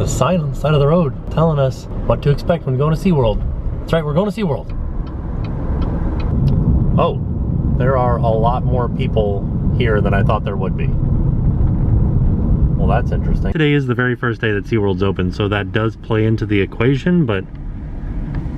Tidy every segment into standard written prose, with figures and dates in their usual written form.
a sign on the side of the road telling us what to expect when going to SeaWorld. That's right, we're going to SeaWorld. Oh, there are a lot more people here than I thought there would be. Well, that's interesting. Today is the very first day that SeaWorld's open, so that does play into the equation, but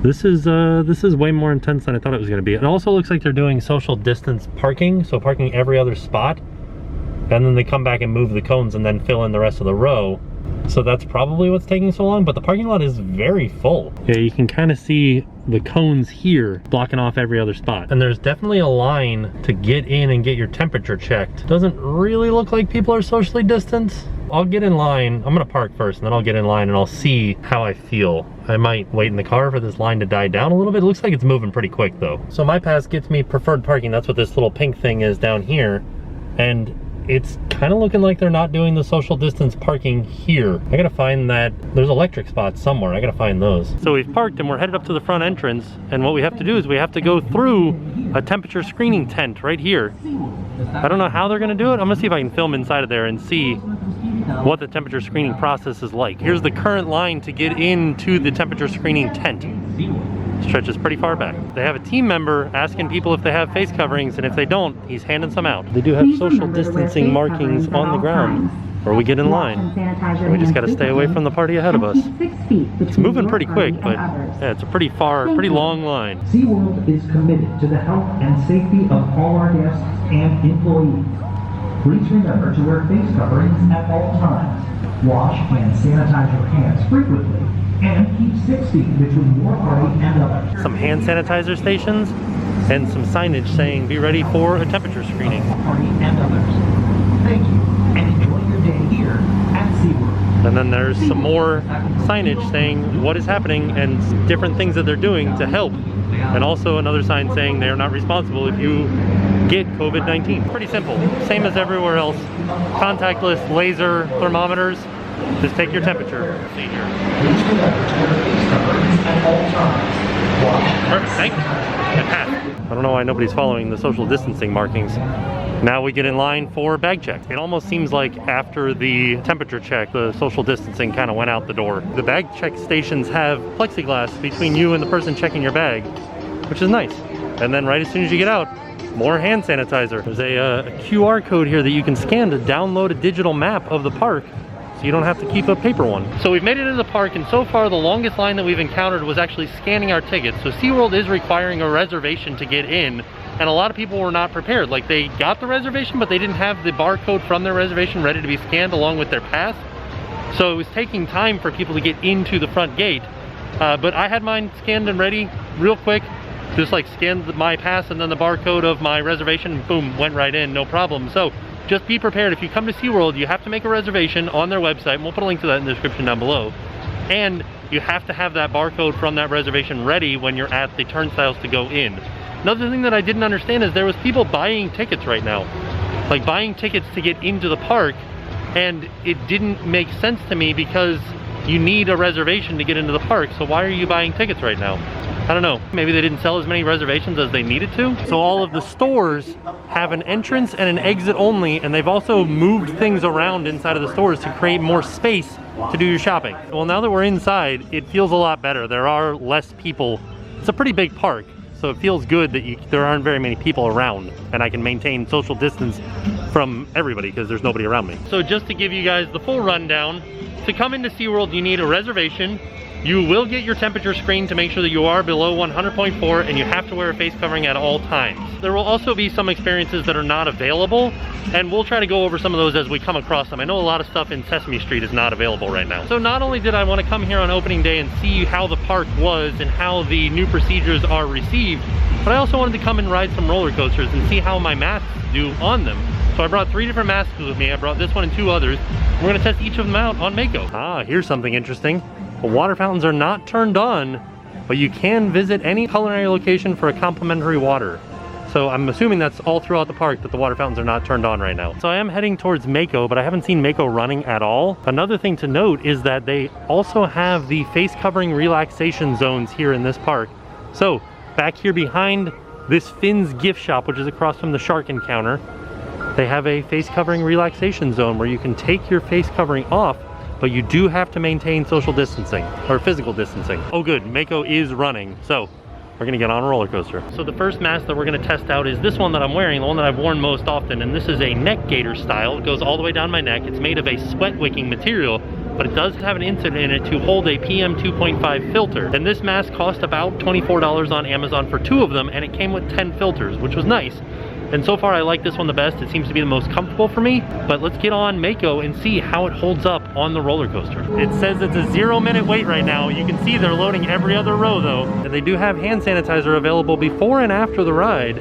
this is way more intense than I thought it was going to be. It also looks like they're doing social distance parking, so parking every other spot, and then they come back and move the cones and then fill in the rest of the row. So that's probably what's taking so long, but the parking lot is very full. Yeah, you can kind of see the cones here blocking off every other spot. And there's definitely a line to get in and get your temperature checked. Doesn't really look like people are socially distanced. I'll get in line. I'm gonna park first and then I'll get in line and I'll see how I feel. I might wait in the car for this line to die down a little bit. It looks like it's moving pretty quick though. So my pass gets me preferred parking. That's what this little pink thing is down here. And it's kind of looking like they're not doing the social distance parking here. I gotta find that. There's electric spots somewhere. I gotta find those. So we've parked and we're headed up to the front entrance, and what we have to do is we have to go through a temperature screening tent right here. I don't know how they're gonna do it. I'm gonna see if I can film inside of there and see what the temperature screening process is like. Here's the current line to get into the temperature screening tent. Stretches pretty far back. They have a team member asking people if they have face coverings, and if they don't, he's handing some out. They do have social distancing markings on the ground where we get in line. And we just got to stay away from the party ahead of us. It's moving pretty quick, but yeah, it's a pretty long line. SeaWorld is committed to the health and safety of all our guests and employees. Please remember to wear face coverings at all times. Wash and sanitize your hands frequently. And keep 6 feet between your party and others. Some hand sanitizer stations and some signage saying be ready for a temperature screening. Party and others. Thank you, and enjoy your day here at SeaWorld. And then there's some more signage saying what is happening and different things that they're doing to help. And also another sign saying they're not responsible if you get COVID-19. Pretty simple, same as everywhere else. Contactless laser thermometers. Just take your temperature. See here. Perfect, thank you. I don't know why nobody's following the social distancing markings. Now we get in line for bag check. It almost seems like after the temperature check, the social distancing kind of went out the door. The bag check stations have plexiglass between you and the person checking your bag, which is nice. And then right as soon as you get out, more hand sanitizer. There's a QR code here that you can scan to download a digital map of the park, so you don't have to keep a paper one. So we've made it into the park, and so far the longest line that we've encountered was actually scanning our tickets. So SeaWorld is requiring a reservation to get in, and a lot of people were not prepared. Like, they got the reservation, but they didn't have the barcode from their reservation ready to be scanned along with their pass. So it was taking time for people to get into the front gate. But I had mine scanned and ready real quick. Just like scanned my pass and then the barcode of my reservation, and boom, went right in, no problem. So just be prepared. If you come to SeaWorld, you have to make a reservation on their website, and we'll put a link to that in the description down below. And you have to have that barcode from that reservation ready when you're at the turnstiles to go in. Another thing that I didn't understand is there was people buying tickets right now. Like buying tickets to get into the park, and it didn't make sense to me because you need a reservation to get into the park, so why are you buying tickets right now? I don't know, maybe they didn't sell as many reservations as they needed to. So all of the stores have an entrance and an exit only, and they've also moved things around inside of the stores to create more space to do your shopping. Well, now that we're inside, it feels a lot better. There are less people. It's a pretty big park, so it feels good that there aren't very many people around, and I can maintain social distance from everybody because there's nobody around me. So just to give you guys the full rundown, to come into SeaWorld, you need a reservation. You will get your temperature screened to make sure that you are below 100.4, and you have to wear a face covering at all times. There will also be some experiences that are not available, and we'll try to go over some of those as we come across them. I know a lot of stuff in Sesame Street is not available right now. So not only did I want to come here on opening day and see how the park was and how the new procedures are received, but I also wanted to come and ride some roller coasters and see how my masks do on them. So I brought 3 different masks with me. I brought this one and 2 others. We're gonna test each of them out on Mako. Ah, here's something interesting. The water fountains are not turned on, but you can visit any culinary location for a complimentary water. So I'm assuming that's all throughout the park that the water fountains are not turned on right now. So I am heading towards Mako, but I haven't seen Mako running at all. Another thing to note is that they also have the face covering relaxation zones here in this park. So back here behind this Finn's gift shop, which is across from the shark encounter, they have a face covering relaxation zone where you can take your face covering off but you do have to maintain social distancing, or physical distancing. Oh good, Mako is running, so we're gonna get on a roller coaster. So the first mask that we're gonna test out is this one that I'm wearing, the one that I've worn most often, and this is a neck gaiter style. It goes all the way down my neck. It's made of a sweat wicking material, but it does have an insert in it to hold a PM 2.5 filter. And this mask cost about $24 on Amazon for 2 of them, and it came with 10 filters, which was nice. And so far I like this one the best. It seems to be the most comfortable for me, but let's get on Mako and see how it holds up on the roller coaster. It says it's a 0-minute wait right now. You can see they're loading every other row though. And they do have hand sanitizer available before and after the ride.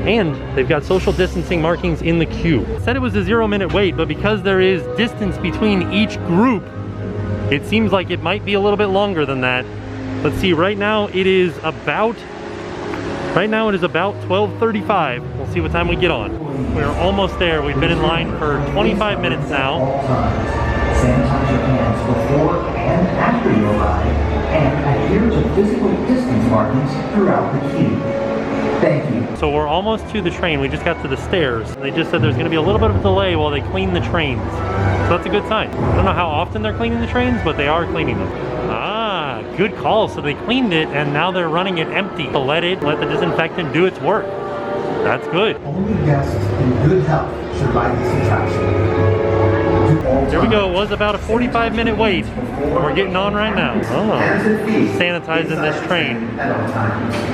And they've got social distancing markings in the queue. It said it was a 0-minute wait, but because there is distance between each group, it seems like it might be a little bit longer than that. Let's see, right now it is about 12:35. We'll see what time we get on. We're almost there. We've been in line for 25 minutes now. Sanitize your hands before and after your ride, and adhere to physical distance markings throughout the queue. Thank you. So we're almost to the train. We just got to the stairs. They just said there's going to be a little bit of a delay while they clean the trains. So that's a good sign. I don't know how often they're cleaning the trains, but they are cleaning them. Ah, good call. So they cleaned it and now they're running it empty to let the disinfectant do its work. That's good. Only guests in good health should ride this attraction. There we go. It was about a 45-minute wait. And we're getting on right now. Oh, sanitizing this train.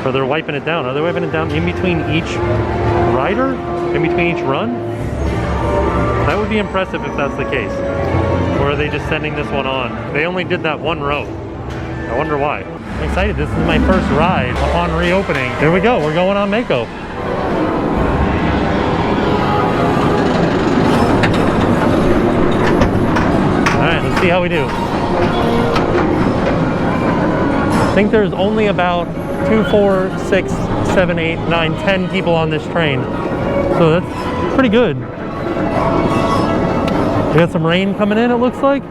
Or they're wiping it down. Are they wiping it down in between each rider? In between each run? That would be impressive if that's the case. Or are they just sending this one on? They only did that one row. I wonder why. I'm excited. This is my first ride upon reopening. Here we go. We're going on Mako. Alright, let's see how we do. I think there's only about 2, 4, 6, 7, 8, 9, 10 people on this train. So that's pretty good. We got some rain coming in, it looks like.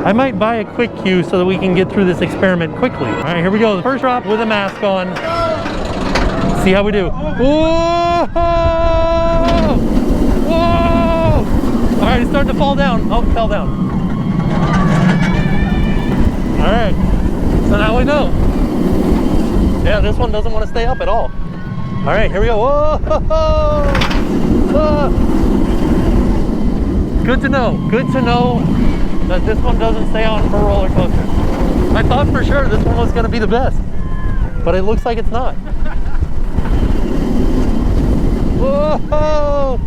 I might buy a quick queue so that we can get through this experiment quickly. All right, here we go. The first drop with a mask on. Let's see how we do. Whoa! Whoa! All right, it's starting to fall down. Oh, it fell down. All right, so now we know. Yeah, this one doesn't want to stay up at all. All right, here we go. Whoa! Whoa! Good to know that this one doesn't stay on for roller coasters. I thought for sure this one was going to be the best, but it looks like it's not. Whoa!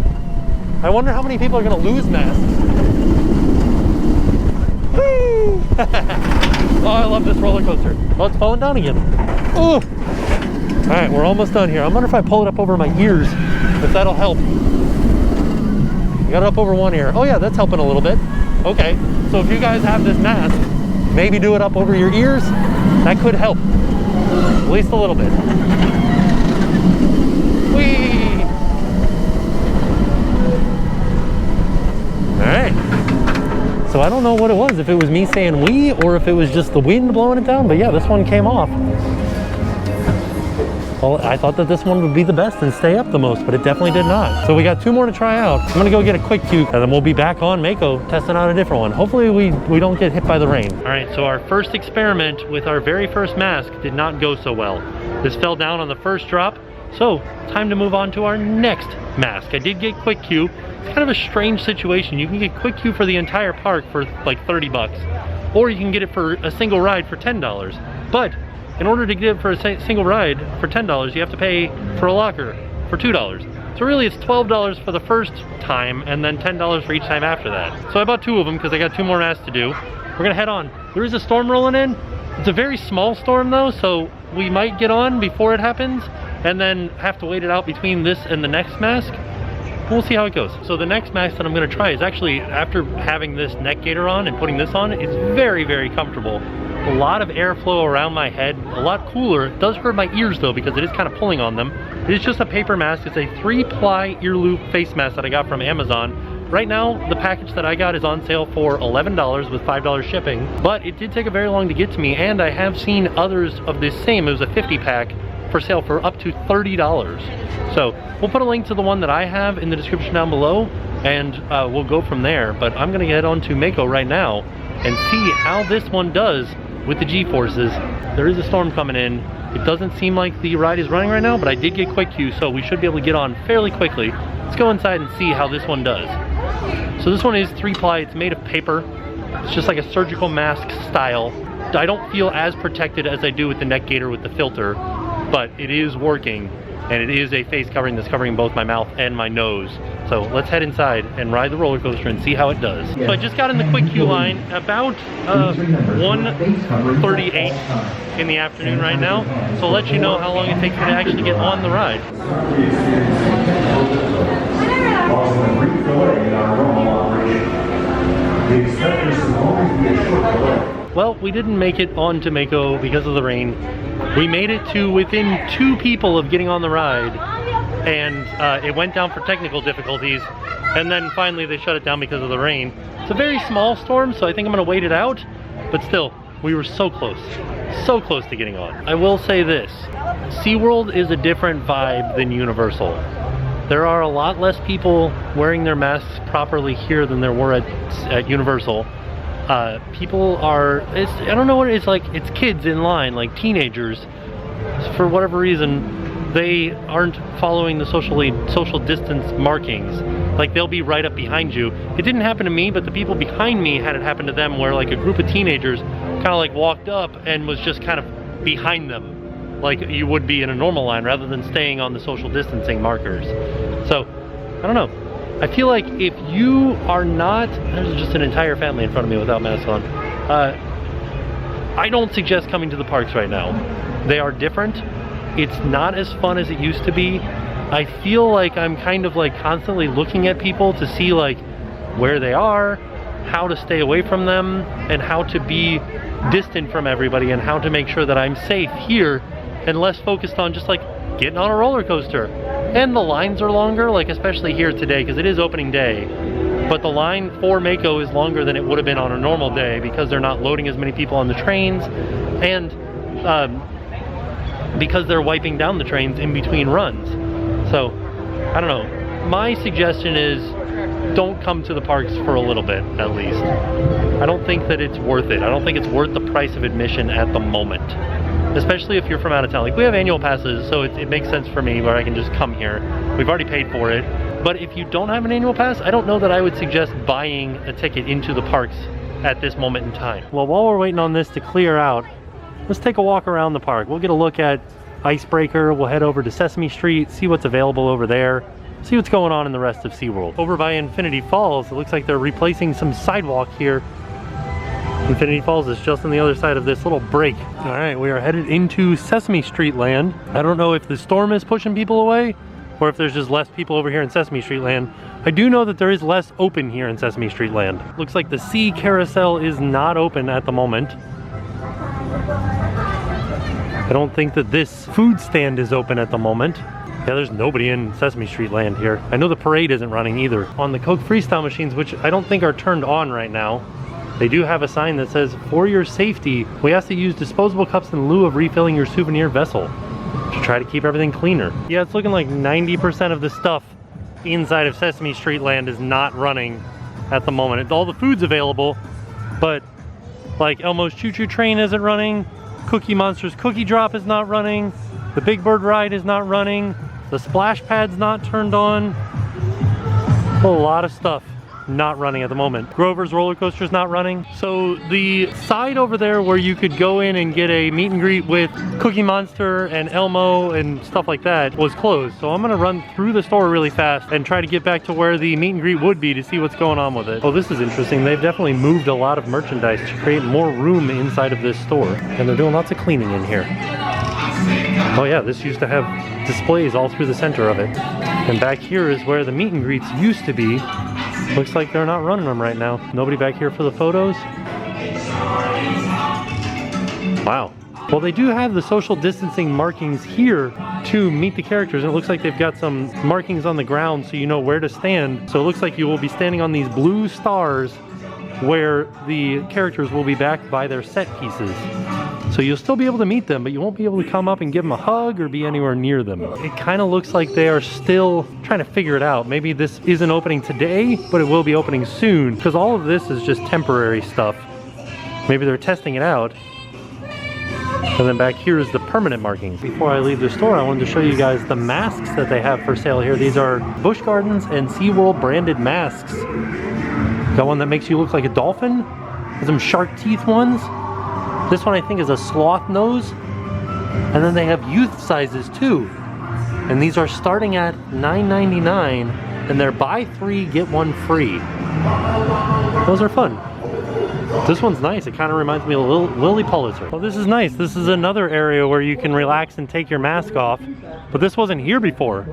I wonder how many people are going to lose masks. Whee! Oh, I love this roller coaster. Oh, it's falling down again. Oh! All right, we're almost done here. I wonder if I pull it up over my ears, if that'll help. I got it up over one ear. Oh yeah, that's helping a little bit. Okay, so if you guys have this mask, maybe do it up over your ears. That could help, at least a little bit. Whee! All right. So I don't know what it was, if it was me saying wee or if it was just the wind blowing it down, but yeah, this one came off. Well, I thought that this one would be the best and stay up the most, but it definitely did not. So we got 2 more to try out. I'm gonna go get a quick queue and then we'll be back on Mako testing out a different one. Hopefully we don't get hit by the rain. All right, so our first experiment with our very first mask did not go so well. This fell down on the first drop, so time to move on to our next mask. I did get quick queue. It's kind of a strange situation. You can get quick queue for the entire park for like 30 bucks, or you can get it for a single ride for $10. But in order to get it for a single ride for $10, you have to pay for a locker for $2. So really it's $12 for the first time and then $10 for each time after that. So I bought 2 of them because I got 2 more masks to do. We're gonna head on. There is a storm rolling in. It's a very small storm though, so we might get on before it happens and then have to wait it out between this and the next mask. We'll see how it goes. So the next mask that I'm gonna try is actually, after having this neck gaiter on and putting this on, it's very, very comfortable. A lot of airflow around my head, a lot cooler. It does hurt my ears though because it is kind of pulling on them. It is just a paper mask. It's a 3-ply ear loop face mask that I got from Amazon. Right now, the package that I got is on sale for $11 with $5 shipping, but it did take a very long to get to me, and I have seen others of this same, it was a 50-pack, for sale for up to $30. So we'll put a link to the one that I have in the description down below. and we'll go from there. But I'm gonna get on to Mako right now and see how this one does with the G-forces. There is a storm coming in. It doesn't seem like the ride is running right now, but I did get quick queue, so we should be able to get on fairly quickly. Let's go inside and see how this one does. So this one is 3-ply, it's made of paper. It's just like a surgical mask style. I don't feel as protected as I do with the neck gaiter with the filter, but it is working, and it is a face covering that's covering both my mouth and my nose. So let's head inside and ride the roller coaster and see how it does. So I just got in the quick queue line about 1:38 in the afternoon right now. So I'll let you know how long it takes me to actually get on the ride. Well, we didn't make it on to Mako because of the rain. We made it to within 2 people of getting on the ride, and it went down for technical difficulties, and then finally they shut it down because of the rain. It's a very small storm, so I think I'm gonna wait it out, but still, we were so close to getting on. I will say this, Seaworld is a different vibe than Universal. There are a lot less people wearing their masks properly here than there were at Universal. People are, I don't know what it's like, it's kids in line, like teenagers. For whatever reason, they aren't following the social distance markings. Like, they'll be right up behind you. It didn't happen to me, but the people behind me had it happen to them, where like a group of teenagers kind of like walked up and was just kind of behind them, like you would be in a normal line, rather than staying on the social distancing markers. So, I don't know. I feel like if you are not, there's just an entire family in front of me without masks on. I don't suggest coming to the parks right now. They are different. It's not as fun as it used to be. I feel like I'm kind of like constantly looking at people to see like where they are, how to stay away from them, and how to be distant from everybody, and how to make sure that I'm safe here and less focused on just like getting on a roller coaster. And the lines are longer, like especially here today, because it is opening day. But the line for Mako is longer than it would have been on a normal day, because they're not loading as many people on the trains, and because they're wiping down the trains in between runs. So, I don't know. My suggestion is don't come to the parks for a little bit, at least. I don't think that it's worth it. I don't think it's worth the price of admission at the moment. Especially if you're from out of town. Like, we have annual passes, so it makes sense for me where I can just come here. We've already paid for it. But if you don't have an annual pass, I don't know that I would suggest buying a ticket into the parks at this moment in time. Well, while we're waiting on this to clear out, let's take a walk around the park. We'll get a look at Icebreaker. We'll head over to Sesame Street, see what's available over there, see what's going on in the rest of SeaWorld. Over by Infinity Falls, it looks like they're replacing some sidewalk here. Infinity Falls is just on the other side of this little break. All right, we are headed into Sesame Street land. I don't know if the storm is pushing people away or if there's just less people over here in Sesame Street land. I do know that there is less open here in Sesame Street land. Looks like the sea carousel is not open at the moment. I don't think that this food stand is open at the moment. Yeah, there's nobody in Sesame Street land here. I know the parade isn't running either. On the Coke Freestyle machines, which I don't think are turned on right now, they do have a sign that says, "For your safety, we ask that you use disposable cups in lieu of refilling your souvenir vessel," to try to keep everything cleaner. Yeah, it's looking like 90% of the stuff inside of Sesame Street land is not running at the moment. All the food's available, but like Elmo's Choo Choo Train isn't running, Cookie Monster's Cookie Drop is not running, the Big Bird Ride is not running, the splash pad's not turned on. A lot of stuff not running at the moment. Grover's roller coaster's not running. So the side over there where you could go in and get a meet and greet with Cookie Monster and Elmo and stuff like that was closed. So I'm gonna run through the store really fast and try to get back to where the meet and greet would be to see what's going on with it. Oh, this is interesting. They've definitely moved a lot of merchandise to create more room inside of this store. And they're doing lots of cleaning in here. Oh yeah, this used to have displays all through the center of it. And back here is where the meet and greets used to be. Looks like they're not running them right now. Nobody back here for the photos. Wow. Well, they do have the social distancing markings here to meet the characters. And it looks like they've got some markings on the ground so you know where to stand. So it looks like you will be standing on these blue stars where the characters will be backed by their set pieces. So So you'll still be able to meet them, but you won't be able to come up and give them a hug or be anywhere near them. It kind of looks like they are still trying to figure it out. Maybe this isn't opening today, but it will be opening soon, because all of this is just temporary stuff. Maybe they're testing it out. And then back here is the permanent markings. Before I leave the store, I wanted to show you guys the masks that they have for sale here. These are Busch Gardens and Seaworld branded masks. Got one that makes you look like a dolphin. There's some shark teeth ones. This one I think is a sloth nose. And then they have youth sizes too. And these are starting at $9.99, and they're buy 3, get 1 free. Those are fun. This one's nice. It kind of reminds me of Lily Pulitzer. Well, this is nice. This is another area where you can relax and take your mask off. But this wasn't here before.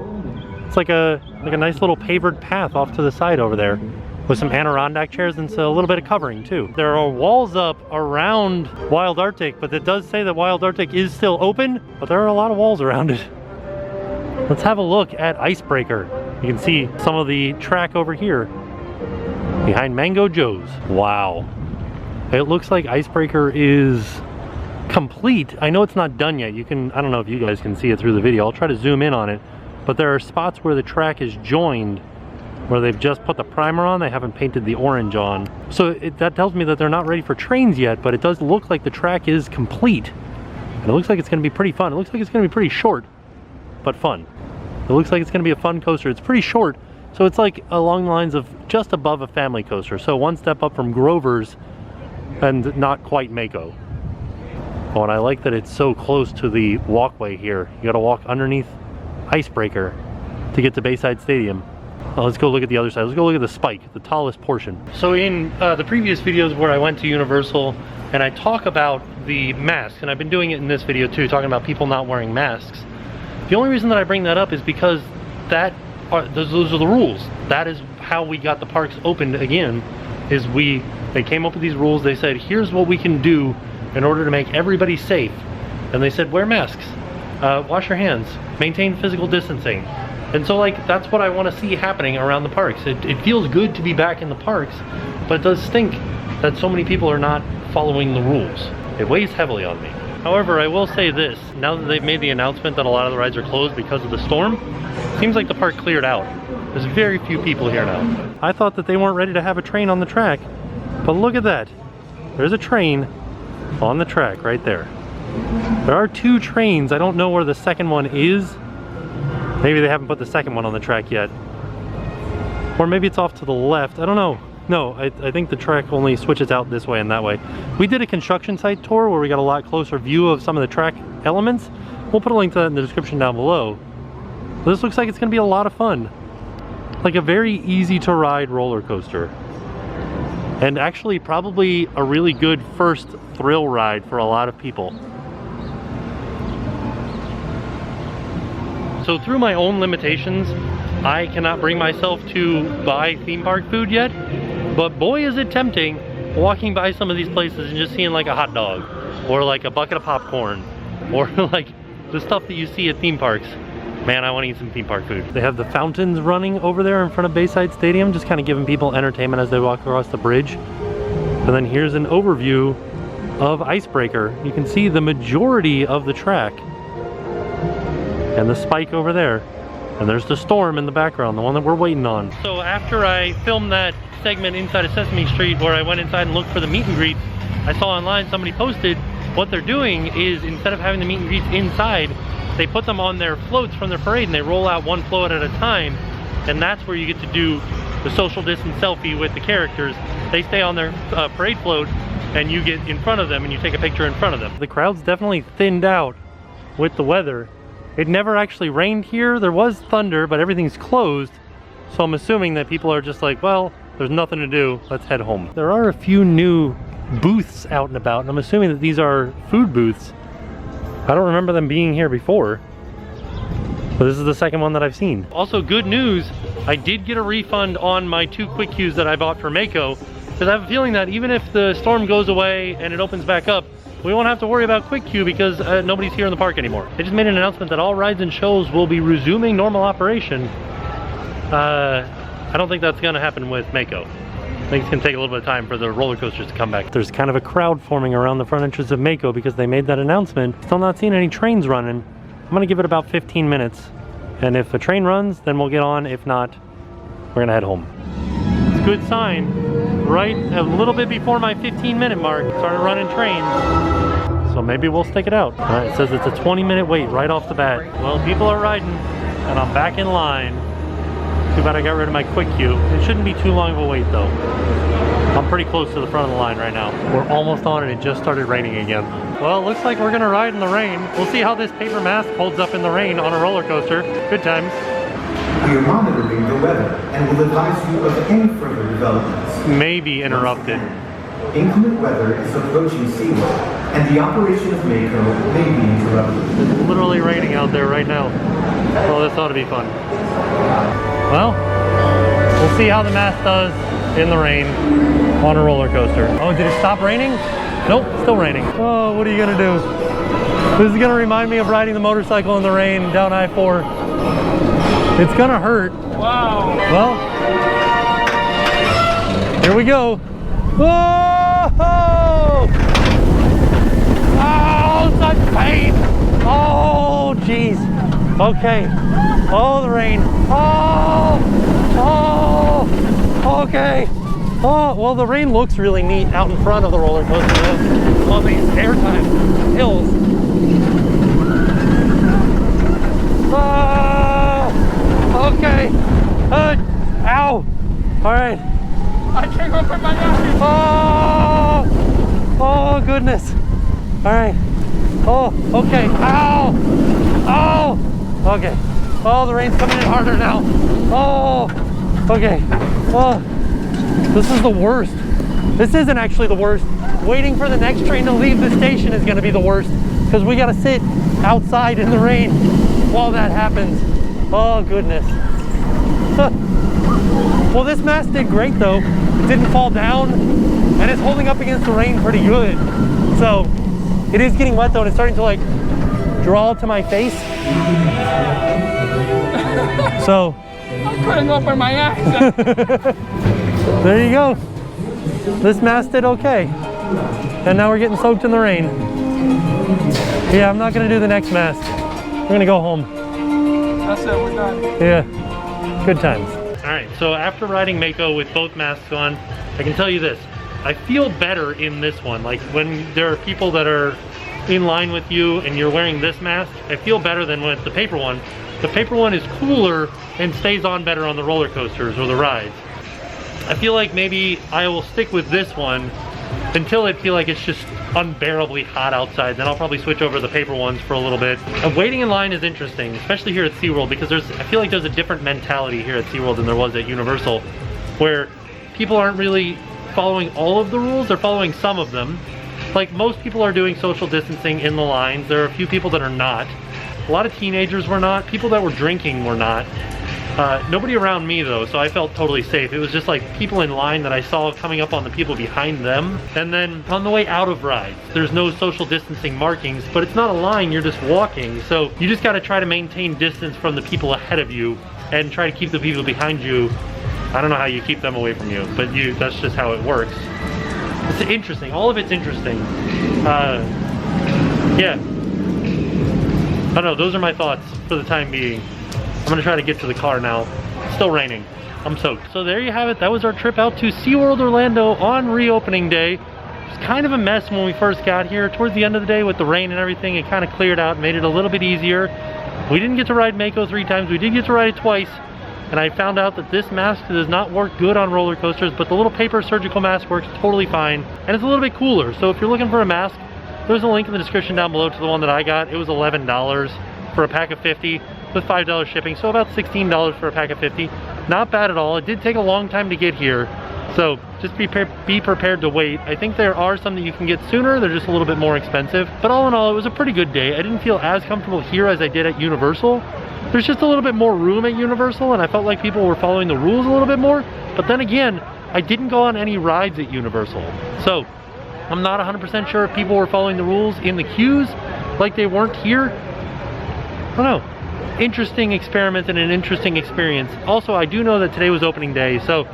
It's like a nice little pavered path off to the side over there, with some Adirondack chairs and a little bit of covering too. There are walls up around Wild Arctic, but it does say that Wild Arctic is still open, but there are a lot of walls around it. Let's have a look at Icebreaker. You can see some of the track over here behind Mango Joe's. Wow. It looks like Icebreaker is complete. I know it's not done yet. You can, I don't know if you guys can see it through the video. I'll try to zoom in on it. But there are spots where the track is joined, where they've just put the primer on, they haven't painted the orange on. So that tells me that they're not ready for trains yet, but it does look like the track is complete. And it looks like it's gonna be pretty fun. It looks like it's gonna be pretty short, but fun. It looks like it's gonna be a fun coaster. It's pretty short, so it's like along the lines of just above a family coaster. So one step up from Grover's and not quite Mako. Oh, and I like that it's so close to the walkway here. You gotta walk underneath Icebreaker to get to Bayside Stadium. Let's go look at the other side. Let's go look at the spike, the tallest portion. So in the previous videos where I went to Universal and I talk about the masks, and I've been doing it in this video too, talking about people not wearing masks. The only reason that I bring that up is because those are the rules. That is how we got the parks opened again, is they came up with these rules. They said, here's what we can do in order to make everybody safe. And they said, wear masks, wash your hands, maintain physical distancing. And so like, that's what I want to see happening around the parks. It feels good to be back in the parks, but it does stink that so many people are not following the rules. It weighs heavily on me. However, I will say this, now that they've made the announcement that a lot of the rides are closed because of the storm, it seems like the park cleared out. There's very few people here now. I thought that they weren't ready to have a train on the track, but look at that. There's a train on the track right there. There are 2 trains. I don't know where the second one is. Maybe they haven't put the second one on the track yet. Or maybe it's off to the left. I don't know. No, I think the track only switches out this way and that way. We did a construction site tour where we got a lot closer view of some of the track elements. We'll put a link to that in the description down below. But this looks like it's gonna be a lot of fun. Like a very easy to ride roller coaster. And actually probably a really good first thrill ride for a lot of people. So through my own limitations, I cannot bring myself to buy theme park food yet, but boy is it tempting walking by some of these places and just seeing like a hot dog, or like a bucket of popcorn, or like the stuff that you see at theme parks. Man, I want to eat some theme park food. They have the fountains running over there in front of Bayside Stadium, just kind of giving people entertainment as they walk across the bridge. And then here's an overview of Icebreaker. You can see the majority of the track. And the spike over there. And there's the storm in the background, the one that we're waiting on. So after I filmed that segment inside of Sesame Street where I went inside and looked for the meet and greets, I saw online somebody posted what they're doing is, instead of having the meet and greets inside, they put them on their floats from their parade and they roll out one float at a time. And that's where you get to do the social distance selfie with the characters. They stay on their parade float and you get in front of them and you take a picture in front of them. The crowd's definitely thinned out with the weather. It never actually rained here. There was thunder, but everything's closed. So I'm assuming that people are just like, well, there's nothing to do, let's head home. There are a few new booths out and about, and I'm assuming that these are food booths. I don't remember them being here before, but this is the second one that I've seen. Also, good news, I did get a refund on my 2 quick queues that I bought for Mako, because I have a feeling that even if the storm goes away and it opens back up, we won't have to worry about quick queue because nobody's here in the park anymore. They just made an announcement that all rides and shows will be resuming normal operation. I don't think that's gonna happen with Mako. I think it's gonna take a little bit of time for the roller coasters to come back. There's kind of a crowd forming around the front entrance of Mako because they made that announcement. Still not seeing any trains running. I'm gonna give it about 15 minutes. And if a train runs, then we'll get on. If not, we're gonna head home. It's a good sign. Right a little bit before my 15-minute mark, started running trains. So maybe we'll stick it out. It says it's a 20-minute wait right off the bat. Well, people are riding, and I'm back in line. Too bad I got rid of my quick queue. It shouldn't be too long of a wait though. I'm pretty close to the front of the line right now. We're almost on and it just started raining again. Well, it looks like we're gonna ride in the rain. We'll see how this paper mask holds up in the rain on a roller coaster. Good times. We are monitoring the weather and will advise you of any further developments. Maybe interrupted. Inclement weather is approaching Seaworld, and the operation of Mako may be interrupted. It's literally raining out there right now. Well, this ought to be fun. Well, we'll see how the mask does in the rain on a roller coaster. Oh, did it stop raining? Nope, still raining. Oh, what are you gonna do? This is gonna remind me of riding the motorcycle in the rain down I-4. It's gonna hurt. Wow. Well, here we go. Whoa! Oh, such pain. Oh, jeez. Okay. Oh, the rain. Oh, okay. Oh, well, the rain looks really neat out in front of the roller coaster though, on these airtime hills. Oh, okay. Ow. All right. I can't go for my eyes. Oh, goodness. All right. Oh, okay. Ow. Oh, okay. Oh, the rain's coming in harder now. Oh, okay. Oh, this is the worst. This isn't actually the worst. Waiting for the next train to leave the station is going to be the worst because we got to sit outside in the rain while that happens. Oh, goodness. Well, this mask did great though. It didn't fall down and it's holding up against the rain pretty good. So it is getting wet though and it's starting to like draw to my face. So I couldn't open my eyes. there you go. This mask did okay. And now we're getting soaked in the rain. Yeah, I'm not gonna do the next mask. We're gonna go home. That's it, we're done. Yeah, good times. All right, so after riding Mako with both masks on, I can tell you this. I feel better in this one. Like when there are people that are in line with you and you're wearing this mask, I feel better than with the paper one. The paper one is cooler and stays on better on the roller coasters or the rides. I feel like maybe I will stick with this one until I feel like it's just unbearably hot outside. Then I'll probably switch over to the paper ones for a little bit. Waiting in line is interesting, especially here at SeaWorld, because I feel like there's a different mentality here at SeaWorld than there was at Universal, where people aren't really following all of the rules, they're following some of them. Like most people are doing social distancing in the lines. There are a few people that are not. A lot of teenagers were not. People that were drinking were not. Nobody around me though, so I felt totally safe. It was just like people in line that I saw coming up on the people behind them. And then on the way out of rides, there's no social distancing markings, but it's not a line, you're just walking. So you just gotta try to maintain distance from the people ahead of you and try to keep the people behind you. I don't know how you keep them away from you, but that's just how it works. It's interesting, all of it's interesting. Yeah. I don't know, those are my thoughts for the time being. I'm gonna try to get to the car now. It's still raining. I'm soaked. So there you have it. That was our trip out to SeaWorld Orlando on reopening day. It was kind of a mess when we first got here. Towards the end of the day with the rain and everything, it kind of cleared out, made it a little bit easier. We didn't get to ride Mako 3 times. We did get to ride it twice. And I found out that this mask does not work good on roller coasters, but the little paper surgical mask works totally fine. And it's a little bit cooler. So if you're looking for a mask, there's a link in the description down below to the one that I got. It was $11 for a pack of 50 with $5 shipping, so about $16 for a pack of 50. Not bad at all. It did take a long time to get here, so just be prepared to wait. I think there are some that you can get sooner. They're just a little bit more expensive, but all in all, it was a pretty good day. I didn't feel as comfortable here as I did at Universal. There's just a little bit more room at Universal, and I felt like people were following the rules a little bit more, but then again, I didn't go on any rides at Universal, so I'm not 100% sure if people were following the rules in the queues like they weren't here. I don't know. Interesting experiment and an interesting experience. Also, I do know that today was opening day, so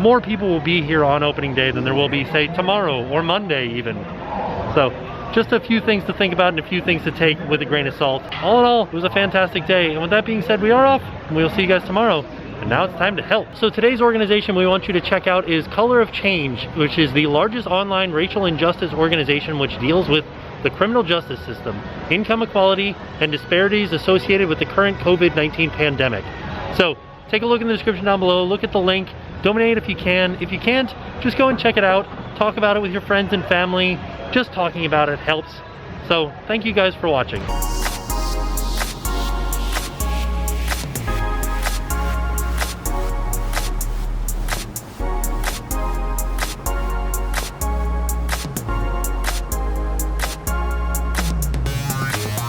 more people will be here on opening day than there will be, say, tomorrow or Monday even. So just a few things to think about and a few things to take with a grain of salt. All in all, it was a fantastic day. And with that being said, we are off and we'll see you guys tomorrow. And now it's time to help. So today's organization we want you to check out is Color of Change, which is the largest online racial injustice organization which deals with the criminal justice system, income equality, and disparities associated with the current COVID-19 pandemic. So take a look in the description down below, look at the link, donate if you can. If you can't, just go and check it out. Talk about it with your friends and family. Just talking about it helps. So thank you guys for watching.